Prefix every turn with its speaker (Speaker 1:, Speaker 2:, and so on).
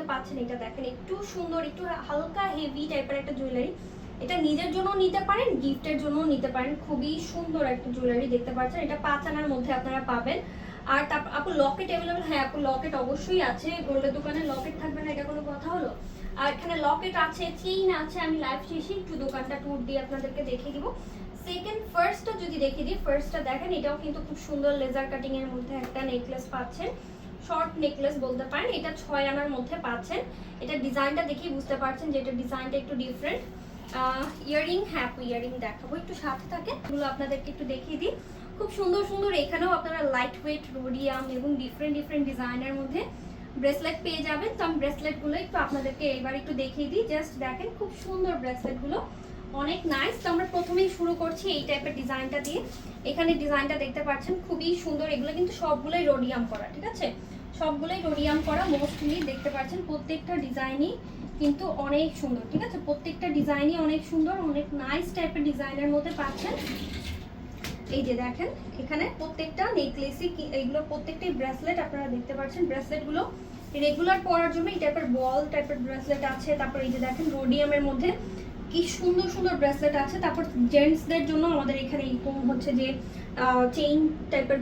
Speaker 1: পাচ্ছেন এটা দেখেন, একটু সুন্দর, একটু হালকা হেভি টাইপের একটা জুয়েলারি। এটা নিজের জন্য নিতে পারেন, গিফটের জন্য নিতে পারেন। খুবই সুন্দর একটা জুয়েলারি দেখতে পাচ্ছেন, এটা 5 আনার মধ্যে আপনারা পাবেন। আর তারপর আপু লকেট অ্যাভেলেবল? হ্যাঁ আপু লকেট অবশ্যই আছে, গোল্ডের দোকানে লকেট থাকবে না এটা কোনো কথা হলো? আর এখানে লকেট আছে, চেইন আছে। আমি লাইভ শেষে একটু দোকানটা ট্যুর দিয়ে আপনাদেরকে দেখিয়ে দিব। সেকেন্ড ফার্স্টটা যদি দেখিয়ে দিই, ফার্স্টটা দেখেন, এটাও কিন্তু খুব সুন্দর লেজার কাটিং এর মধ্যে একটা নেকলেস পাচ্ছেন, শর্ট নেকলেস বলতে পারেন। এটা 6 আনার মধ্যে পাচ্ছেন। এটা ডিজাইনটা দেখেই বুঝতে পারছেন যে এটা ডিজাইনটা একটু ডিফারেন্ট। ইয়ারিং, হ্যাঁ ইয়ারিং দেখাবো, একটু সাথে থাকে এগুলো আপনাদেরকে একটু দেখিয়ে দিই। খুব সুন্দর সুন্দর এখানেও আপনারা লাইট ওয়েট রোডিয়াম এবং ডিফারেন্ট ডিফারেন্ট ডিজাইনের মধ্যে ব্রেসলেট পেয়ে যাবেন। তো আমি ব্রেসলেটগুলো একটু আপনাদেরকে এবার একটু দেখিয়ে দিই। জাস্ট দেখেন খুব সুন্দর ব্রেসলেটগুলো, অনেক নাইস। তো আমরা প্রথমেই শুরু করছি এই টাইপের ডিজাইনটা দিয়ে। এখানে ডিজাইনটা দেখতে পাচ্ছেন খুবই সুন্দর, এগুলো কিন্তু সবগুলোই রোডিয়াম করা, ঠিক আছে, সবগুলোই রোডিয়াম করা মোস্টলি দেখতে পাচ্ছেন। প্রত্যেকটা ডিজাইনই কিন্তু অনেক সুন্দর, ঠিক আছে, প্রত্যেকটা ডিজাইনই অনেক সুন্দর, অনেক নাইস টাইপের ডিজাইনের মধ্যে পাচ্ছেন। এই যে দেখেন এখানে প্রত্যেকটা নেকলেসই, এইগুলো প্রত্যেকটাই ব্রেসলেট আপনারা দেখতে পাচ্ছেন। ব্রেসলেটগুলো রেগুলার পরার জন্য এই টাইপের বল টাইপের ব্রেসলেট আছে। তারপর এই যে দেখেন রোডিয়ামের মধ্যে কি সুন্দর সুন্দর ব্রেসলেট আছে। তারপর জেন্টসদের জন্য আমাদের এখানে এরকম হচ্ছে যে চেইন টাইপের